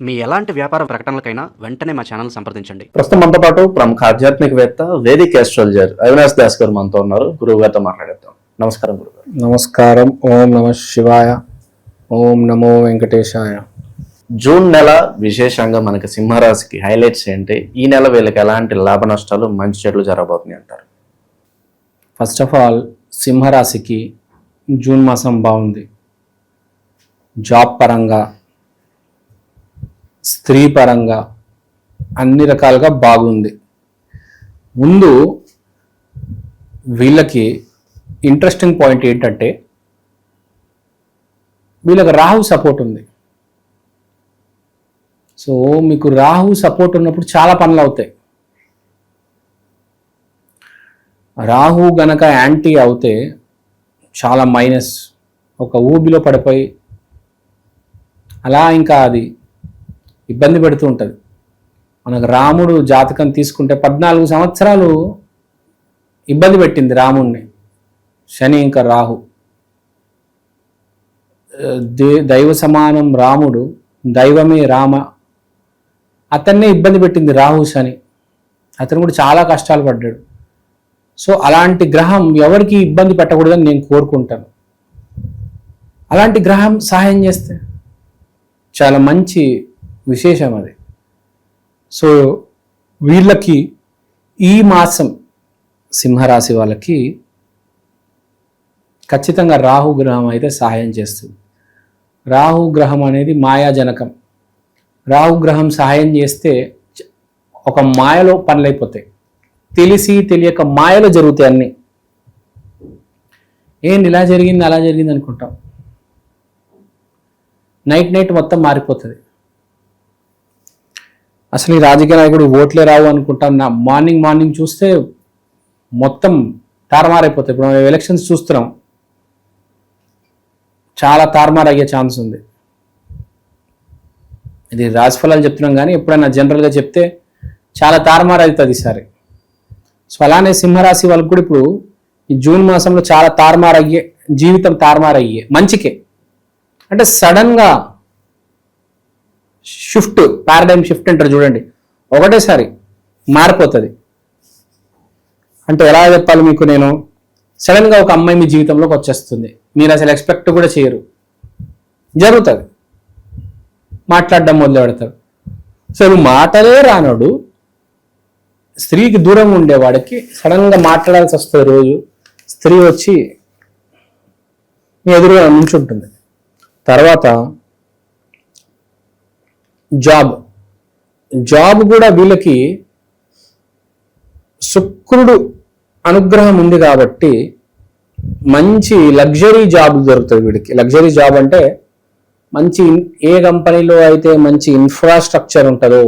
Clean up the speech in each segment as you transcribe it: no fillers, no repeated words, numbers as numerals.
మీ ఎలాంటి వ్యాపార ప్రకటనలకైనా వెంటనే మా ఛానల్ సంప్రదించండి. ప్రస్తుతం మనతో పాటు ప్రముఖ ఆధ్యాత్మికవేత్త వేదిక్ ఆస్ట్రాలజర్ అవినాష్ దాస్ గారు మనతో ఉన్నారు. గురువు గారితో మాట్లాడేద్దాం. నమస్కారం గురుగారు. నమస్కారం. ఓం నమ శివాయ. ఓం నమో వెంకటేశాయ. జూన్ నెల విశేషంగా మనకి సింహరాశికి హైలైట్స్ ఏంటి? ఈ నెల వీళ్ళకి ఎలాంటి లాభ నష్టాలు మంచి చెడులు జరగబోతున్నాయి అంటారు? ఫస్ట్ ఆఫ్ ఆల్ సింహరాశికి జూన్ మాసం బాగుంది. జాబ్ పరంగా, స్త్రీ పరంగా అన్ని రకాలుగా బాగుంది. ముందు వీళ్ళకి ఇంట్రెస్టింగ్ పాయింట్ ఏంటంటే వీళ్ళకి రాహు సపోర్ట్ ఉంది. సో మీకు రాహు సపోర్ట్ ఉన్నప్పుడు చాలా పనులు అవుతాయి. రాహు గనక యాంటీ అవుతే చాలా మైనస్, ఒక ఊబిలో పడిపోయి అలా ఇంకా అది ఇబ్బంది పెడుతూ ఉంటుంది. మనకు రాముడు జాతకం తీసుకుంటే 14 సంవత్సరాలు ఇబ్బంది పెట్టింది రాముణ్ణి శని ఇంకా రాహు. దైవ సమానం రాముడు, దైవమే రామ, అతన్నే ఇబ్బంది పెట్టింది రాహు శని. అతను కూడా చాలా కష్టాలు పడ్డాడు. సో అలాంటి గ్రహం ఎవరికి ఇబ్బంది పెట్టకూడదని నేను కోరుకుంటాను. అలాంటి గ్రహం సహాయం చేస్తే చాలా మంచి విశేషం అది. సో వీళ్ళకి ఈ మాసం సింహరాశి వాళ్ళకి ఖచ్చితంగా రాహు గ్రహం అయితే సహాయం చేస్తుంది. రాహు గ్రహం అనేది మాయాజనకం. రాహు గ్రహం సహాయం చేస్తే ఒక మాయలో పనులైపోతాయి. తెలిసి తెలియక మాయలో జరుగుతాయి అన్నీ. ఏంటి ఇలా జరిగింది అలా జరిగింది అనుకుంటాం. నైట్ మొత్తం మారిపోతుంది. అసలు ఈ రాజకీయ నాయకుడు ఓట్లే రావు అనుకుంటాం. మార్నింగ్ చూస్తే మొత్తం తారుమారైపోతాయి. ఇప్పుడు మనం ఎలక్షన్స్ చూస్తున్నాం, చాలా తారుమారు అయ్యే ఛాన్స్ ఉంది. ఇది రాశిఫలాలు చెప్తున్నాం కానీ ఎప్పుడైనా జనరల్గా చెప్తే చాలా తారుమారు అవుతుంది ఈసారి. సో అలానే సింహరాశి వాళ్ళకి కూడా ఇప్పుడు ఈ జూన్ మాసంలో చాలా తారుమారు అయ్యే, జీవితం తారుమారు అయ్యే మంచికే. అంటే సడన్గా షిఫ్ట్, పారాడైమ్ షిఫ్ట్ అంటారు చూడండి, ఒకటేసారి మారిపోతుంది. అంటే ఎలా చెప్పాలి మీకు, నేను సడన్గా ఒక అమ్మాయి మీ జీవితంలోకి వచ్చేస్తుంది, మీరు అసలు ఎక్స్పెక్ట్ కూడా చేయరు, జరుగుతుంది. మాట్లాడడం మొదలు పెడతారు. అసలు మాటలే రానోడు, స్త్రీకి దూరంగా ఉండేవాడికి సడన్గా మాట్లాడాల్సి వస్తుంది. రోజు స్త్రీ వచ్చి మీ ఎదురుగా నుంచుంటుంది. తర్వాత జాబ్ కూడా వీళ్ళకి శుక్రుడు అనుగ్రహం ఉంది కాబట్టి మంచి లగ్జరీ జాబ్ దొరుకుతుంది వీడికి. లగ్జరీ జాబ్ అంటే మంచి, ఏ కంపెనీలో అయితే మంచి ఇన్ఫ్రాస్ట్రక్చర్ ఉంటుందో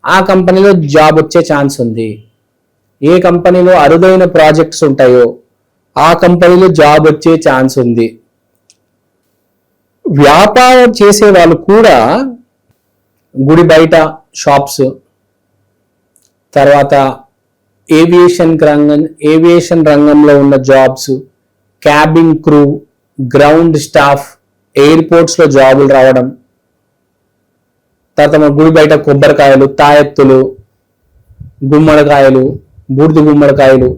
ఆ కంపెనీలో జాబ్ వచ్చే ఛాన్స్ ఉంది. ఏ కంపెనీలో అరుదైన ప్రాజెక్ట్స్ ఉంటాయో ఆ కంపెనీలో జాబ్ వచ్చే ఛాన్స్ ఉంది. వ్యాపారం చేసే వాళ్ళు కూడా గుడి బయట షాప్స్, తర్వాత ఏవియేషన్ రంగంలో ఉన్న jobs, cabin crew, ground staff, ఎయిర్పోర్ట్స్లో జాబులు రావడం, తర్వాత మన గుడి బయట కొబ్బరికాయలు, తాయెత్తులు, గుమ్మడికాయలు, బూడిద గుమ్మడికాయలు,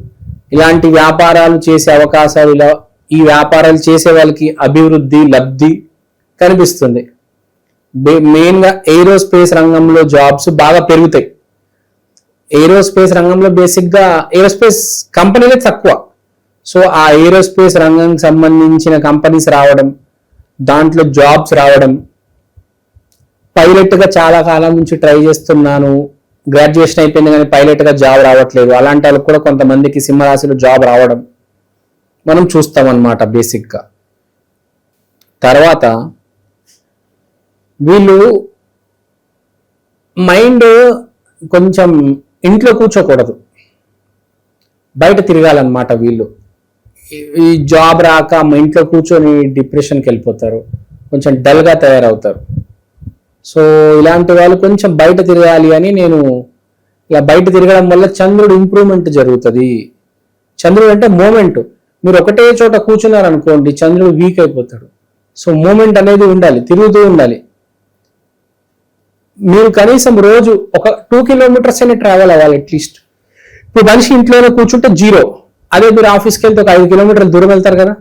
ఇలాంటి వ్యాపారాలు చేసే అవకాశాలు, ఈ వ్యాపారాలు చేసే వాళ్ళకి అభివృద్ధి, లబ్ధి కనిపిస్తుంది. మెయిన్గా ఏరోస్పేస్ రంగంలో జాబ్స్ బాగా పెరుగుతాయి. ఏరోస్పేస్ రంగంలో బేసిక్గా ఏరోస్పేస్ కంపెనీలే తక్కువ. సో ఆ ఏరోస్పేస్ రంగానికి సంబంధించిన కంపెనీస్ రావడం, దాంట్లో జాబ్స్ రావడం. పైలట్గా చాలా కాలం నుంచి ట్రై చేస్తున్నాను, గ్రాడ్యుయేషన్ అయిపోయింది కానీ పైలట్గా జాబ్ రావట్లేదు, అలాంటి వాళ్ళకి కూడా కొంతమందికి సింహరాశిలో జాబ్ రావడం మనం చూస్తాం అన్నమాట బేసిక్గా. తర్వాత వీళ్ళు మైండ్ కొంచెం ఇంట్లో కూర్చోకూడదు, బయట తిరగాలన్నమాట. వీళ్ళు ఈ జాబ్ రాక ఇంట్లో కూర్చొని డిప్రెషన్కి వెళ్ళిపోతారు, కొంచెం డల్గా తయారవుతారు. సో ఇలాంటి వాళ్ళు కొంచెం బయట తిరగాలి అని నేను ఇలా బయట తిరగడం వల్ల చంద్రుడు ఇంప్రూవ్మెంట్ జరుగుతుంది. చంద్రుడు అంటే మూమెంట్. మీరు ఒకటే చోట కూర్చున్నారు అనుకోండి, చంద్రుడు వీక్ అయిపోతాడు. సో మూమెంట్ అనేది ఉండాలి, తిరుగుతూ ఉండాలి. మీరు కనీసం రోజు ఒక 2 కిలోమీటర్స్ అయినా ట్రావెల్ అవ్వాలి అట్లీస్ట్. ఇప్పుడు మనిషి ఇంట్లోనే కూర్చుంటే 0. అదే మీరు ఆఫీస్కి వెళ్తే ఒక 5 కిలోమీటర్ల దూరం వెళ్తారు కదా,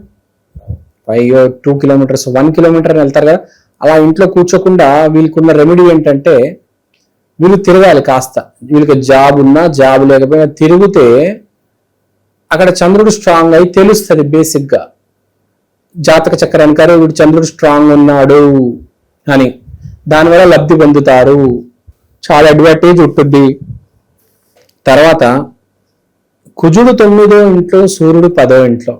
2 కిలోమీటర్స్ 1 కిలోమీటర్ వెళ్తారు కదా. అలా ఇంట్లో కూర్చోకుండా వీళ్ళకున్న రెమెడీ ఏంటంటే వీళ్ళు తిరగాలి కాస్త. వీళ్ళకి జాబ్ ఉన్నా జాబ్ లేకపోయినా తిరిగితే అక్కడ చంద్రుడు స్ట్రాంగ్ అయి తెలుస్తుంది బేసిక్గా జాతక చక్రానికారు వీడు చంద్రుడు స్ట్రాంగ్ ఉన్నాడు అని. దానివల్ల లబ్ధి పొందుతారు, చాలా అడ్వాంటేజ్ ఉంటుంది. తర్వాత కుజుడు 9వ ఇంట్లో, సూర్యుడు 10వ ఇంట్లో.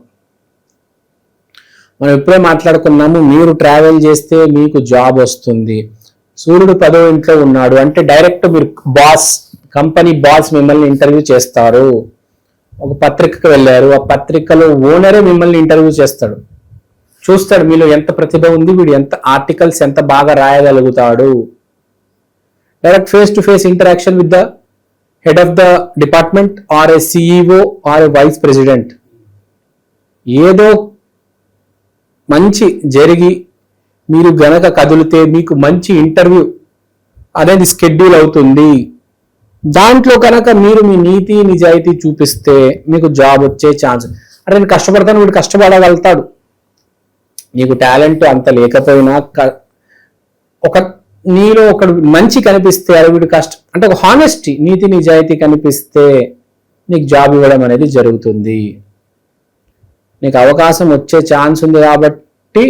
మనం ఇప్పుడే మాట్లాడుకున్నాము, మీరు ట్రావెల్ చేస్తే మీకు జాబ్ వస్తుంది. సూర్యుడు 10వ ఇంట్లో ఉన్నాడు అంటే డైరెక్ట్ మీరు బాస్, కంపెనీ బాస్ మిమ్మల్ని ఇంటర్వ్యూ చేస్తారు. ఒక పత్రికకు వెళ్ళారు, ఆ పత్రికలో ఓనరే మిమ్మల్ని ఇంటర్వ్యూ చేస్తాడు, చూస్తాడు మీలో ఎంత ప్రతిభ ఉంది, వీడు ఎంత ఆర్టికల్స్ ఎంత బాగా రాయగలుగుతాడు. Direct face to face interaction with the head of the department or a CEO or a vice president. ఏదో మంచి జరిగి మీరు గనక కదిలితే మీకు మంచి ఇంటర్వ్యూ అనేది స్కెడ్యూల్ అవుతుంది. దాంట్లో కనుక మీరు మీ నీతి నిజాయితీ చూపిస్తే మీకు జాబ్ వచ్చే ఛాన్స్. అంటే నేను కష్టపడతాను, వీడు కష్టపడగలుగుతాడు. నీకు టాలెంట్ అంత లేకపోయినా ఒక నీలో ఒకడు మంచి కనిపిస్తే అది వీడు అంటే ఒక హానెస్టీ, నీతి నిజాయితీ కనిపిస్తే నీకు జాబ్ ఇవ్వడం అనేది జరుగుతుంది. నీకు అవకాశం వచ్చే ఛాన్స్ ఉంది కాబట్టి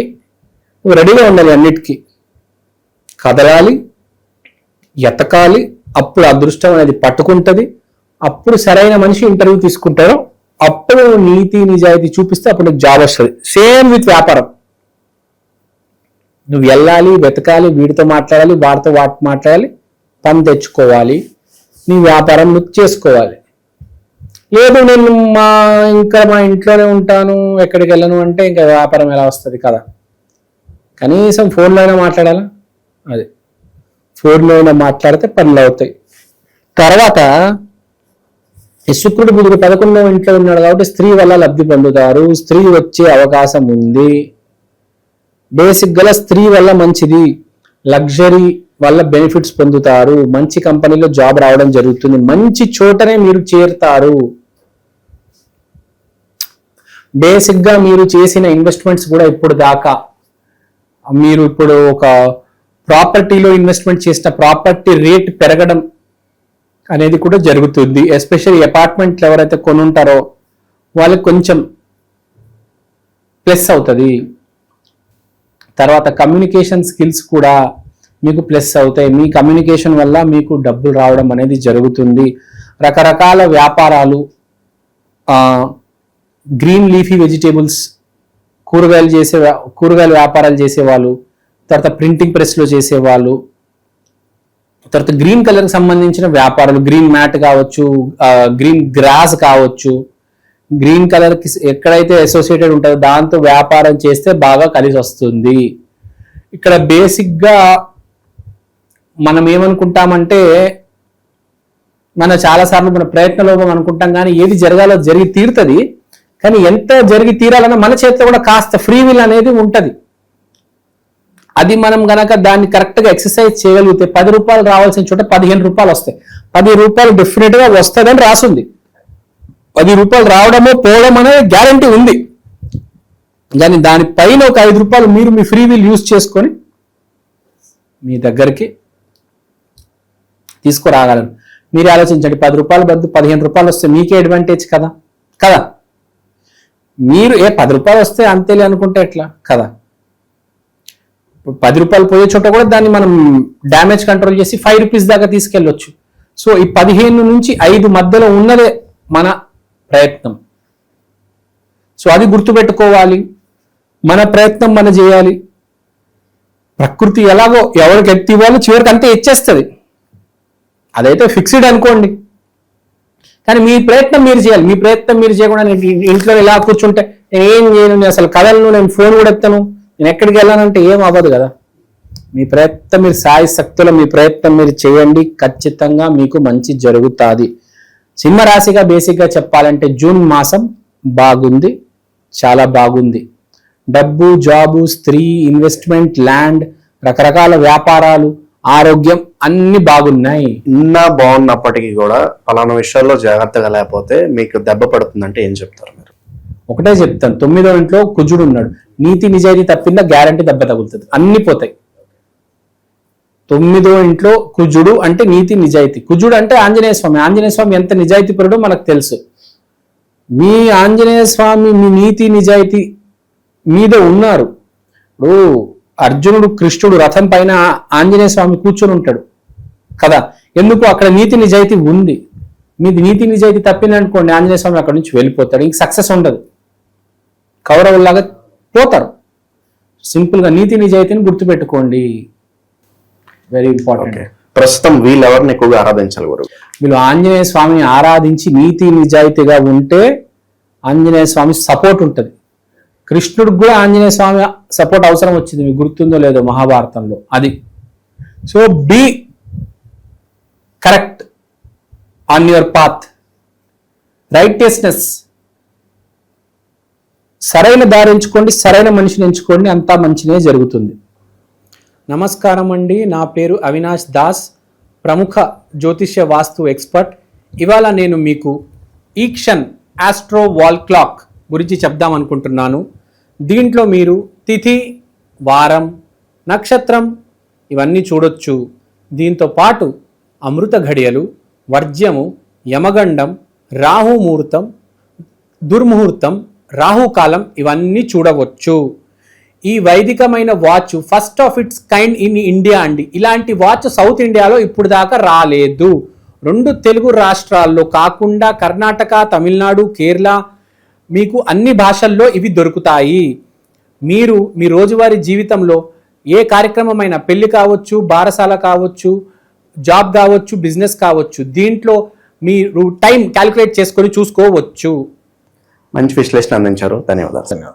నువ్వు రెడీగా ఉండాలి, అన్నిటికీ కదలాలి, ఎతకాలి. అప్పుడు అదృష్టం అనేది పట్టుకుంటుంది. అప్పుడు సరైన మనిషి ఇంటర్వ్యూ తీసుకుంటారో అప్పుడు నీతి నిజాయితీ చూపిస్తే అప్పుడు నీకు జాబ్ వస్తుంది. సేమ్ విత్ వ్యాపారం, నువ్వు వెళ్ళాలి, వెతకాలి, వీడితో మాట్లాడాలి, వాడితో మాట్లాడాలి, పని తెచ్చుకోవాలి, నీ వ్యాపారం నువ్వు చేసుకోవాలి. లేదు నేను ఇంకా మా ఇంట్లోనే ఉంటాను, ఎక్కడికి వెళ్ళను అంటే ఇంకా వ్యాపారం ఎలా వస్తుంది కదా. కనీసం ఫోన్లో అయినా మాట్లాడాలా, అది ఫోన్లో అయినా మాట్లాడితే పనులు అవుతాయి. తర్వాత ఈ శుక్రుడు బుధుడు 11వ ఇంట్లో ఉన్నాడు కాబట్టి స్త్రీ వల్ల లబ్ధి పొందుతారు, స్త్రీ వచ్చే అవకాశం ఉంది. బేసిక్ గా స్త్రీ వల్ల మంచిది, లగ్జరీ వల్ల బెనిఫిట్స్ పొందుతారు, మంచి కంపెనీలో జాబ్ రావడం జరుగుతుంది, మంచి చోటనే మీరు చేరుతారు. బేసిక్ గా మీరు చేసిన ఇన్వెస్ట్మెంట్స్ కూడా ఇప్పుడు దాకా మీరు ఇప్పుడు ఒక ప్రాపర్టీలో ఇన్వెస్ట్మెంట్ చేసిన ప్రాపర్టీ రేట్ పెరగడం అనేది కూడా జరుగుతుంది. ఎస్పెషల్లీ అపార్ట్మెంట్లు ఎవరైతే కొనుంటారో వాళ్ళకి కొంచెం ప్లస్ అవుతుంది. తర్వాత కమ్యూనికేషన్ స్కిల్స్ కూడా మీకు ప్లస్ అవుతాయి. మీ కమ్యూనికేషన్ వల్ల మీకు డబ్బులు రావడం అనేది జరుగుతుంది. రకరకాల వ్యాపారాలు, గ్రీన్ లీఫీ వెజిటేబుల్స్, కూరగాయల వ్యాపారాలు చేసేవాళ్ళు, తర్వాత ప్రింటింగ్ ప్రెస్లో చేసేవాళ్ళు, తర్వాత గ్రీన్ కలర్కి సంబంధించిన వ్యాపారాలు, గ్రీన్ మ్యాట్ కావచ్చు, గ్రీన్ గ్రాస్ కావచ్చు, గ్రీన్ కలర్కి ఎక్కడైతే అసోసియేటెడ్ ఉంటుందో దాంతో వ్యాపారం చేస్తే బాగా కలిసి వస్తుంది. ఇక్కడ బేసిక్గా మనం ఏమనుకుంటామంటే చాలాసార్లు మన ప్రయత్నలోపం అనుకుంటాం, కానీ ఏది జరగాలో జరిగి తీరుతుంది. కానీ ఎంత జరిగి తీరాలన్నా మన చేతిలో కూడా కాస్త ఫ్రీ విల్ అనేది ఉంటుంది. అది మనం గనక దాన్ని కరెక్ట్గా ఎక్సర్సైజ్ చేయగలిగితే 10 రూపాయలు రావాల్సిన చోట 15 రూపాయలు వస్తాయి. 10 రూపాయలు డెఫినెట్గా వస్తుందని రాసుంది. 10 రూపాయలు రావడమో పోవడం అనేది గ్యారంటీ ఉంది. కానీ దానిపైన ఒక 5 రూపాయలు మీరు మీ ఫ్రీ విల్ యూజ్ చేసుకొని మీ దగ్గరికి తీసుకురాగలరు. మీరు ఆలోచించండి, 10 రూపాయలు బదులు 15 రూపాయలు వస్తే మీకే అడ్వాంటేజ్ కదా. మీరు 10 రూపాయలు వస్తే అంతేలే అనుకుంటే ఎట్లా కదా. 10 రూపాయలు పోయే చోట కూడా దాన్ని మనం డ్యామేజ్ కంట్రోల్ చేసి 5 రూపీస్ దాకా తీసుకెళ్ళొచ్చు. సో ఈ 15 నుంచి 5 మధ్యలో ఉన్నదే మన ప్రయత్నం. సో అది గుర్తుపెట్టుకోవాలి. మన ప్రయత్నం మనం చేయాలి. ప్రకృతి ఎలాగో ఎవరికి ఎత్తి ఇవ్వాలో చివరికి అంతే ఇచ్చేస్తుంది, అదైతే ఫిక్స్డ్ అనుకోండి. కానీ మీ ప్రయత్నం మీరు చేయాలి. మీ ప్రయత్నం మీరు చేయకుండా నేను ఇంట్లో ఇలా కూర్చుంటే నేను ఏం చేయను, నేను అసలు కదలను, నేను ఫోన్ కూడా ఎత్తాను, నేను ఎక్కడికి వెళ్ళానంటే ఏం అవ్వదు కదా. మీ ప్రయత్నం మీరు సాయి శక్తుల మీ ప్రయత్నం మీరు చేయండి, ఖచ్చితంగా మీకు మంచి జరుగుతుంది. సింహరాశిగా బేసిక్గా చెప్పాలంటే జూన్ మాసం బాగుంది, చాలా బాగుంది. డబ్బు, జాబు, స్త్రీ, ఇన్వెస్ట్మెంట్, ల్యాండ్, రకరకాల వ్యాపారాలు, ఆరోగ్యం అన్ని బాగున్నాయి. ఇన్నా బాగున్నప్పటికీ కూడా పలానా విషయాల్లో జాగ్రత్తగా లేకపోతే మీకు దెబ్బ పడుతుందంటే ఏం చెప్తారు మీరు? ఒకటే చెప్తాను, 9వ ఇంట్లో కుజుడు ఉన్నాడు. నీతి నిజాయితీ తప్పిందా గ్యారంటీ దెబ్బ తగులుతుంది, అన్ని పోతాయి. 9వ ఇంట్లో కుజుడు అంటే నీతి నిజాయితీ. కుజుడు అంటే ఆంజనేయ స్వామి. ఆంజనేయ స్వామి ఎంత నిజాయితీ పరుడో మనకు తెలుసు. మీ ఆంజనేయ స్వామి మీ నీతి నిజాయితీ మీద ఉన్నారు. ఇప్పుడు అర్జునుడు కృష్ణుడు రథం పైన ఆంజనేయ స్వామి కూర్చొని ఉంటాడు కదా, ఎందుకు? అక్కడ నీతి నిజాయితీ ఉంది. మీది నీతి నిజాయితీ తప్పిందనుకోండి, ఆంజనేయ స్వామి అక్కడ నుంచి వెళ్ళిపోతాడు, ఇంక సక్సెస్ ఉండదు, కౌరవుల్లాగా పోతారు. సింపుల్గా నీతి నిజాయితీని గుర్తుపెట్టుకోండి, వెరీ ఇంపార్టెంట్. ప్రస్తుతం వీళ్ళు ఎవరిని ఎక్కువగా ఆరాధించాలి గురువు? వీళ్ళు ఆంజనేయ స్వామిని ఆరాధించి నీతి నిజాయితీగా ఉంటే ఆంజనేయ స్వామి సపోర్ట్ ఉంటుంది. కృష్ణుడికి కూడా ఆంజనేయ స్వామి సపోర్ట్ అవసరం వచ్చింది, మీకు గుర్తుందో లేదో మహాభారతంలో అది. So be correct on your path, righteousness, సరైన దారి ఎంచుకోండి, సరైన మనిషిని ఎంచుకోండి, అంతా మంచినే జరుగుతుంది. నమస్కారం అండి, నా పేరు అవినాష్ దాస్, ప్రముఖ జ్యోతిష్య వాస్తు ఎక్స్పర్ట్. ఇవాళ నేను మీకు ఈక్షన్ ఆస్ట్రో వాల్ క్లాక్ గురించి చెప్దాం అనుకుంటున్నాను. దీంట్లో మీరు తిథి, వారం, నక్షత్రం ఇవన్నీ చూడొచ్చు. దీంతో పాటు అమృత ఘడియలు, వర్జ్యము, యమగండం, రాహుముహూర్తం, దుర్ముహూర్తం, రాహుకాలం ఇవన్నీ చూడవచ్చు. ఈ వైదికమైన watch first of its kind in India అండి. ఇలాంటి వాచ్ సౌత్ ఇండియాలో ఇప్పుడు దాకా రాలేదు. 2 తెలుగు రాష్ట్రాల్లో కాకుండా కర్ణాటక, తమిళనాడు, కేరళ, మీకు అన్ని భాషల్లో ఇవి దొరుకుతాయి. మీరు మీ రోజువారీ జీవితంలో ఏ కార్యక్రమమైనా, పెళ్లి కావచ్చు, బారసాల కావచ్చు, జాబ్ కావచ్చు, బిజినెస్ కావచ్చు, దీంట్లో మీరు టైం క్యాలిక్యులేట్ చేసుకొని చూసుకోవచ్చు. మంచి విశ్లేషణ అందించారు, ధన్యవాదాలు.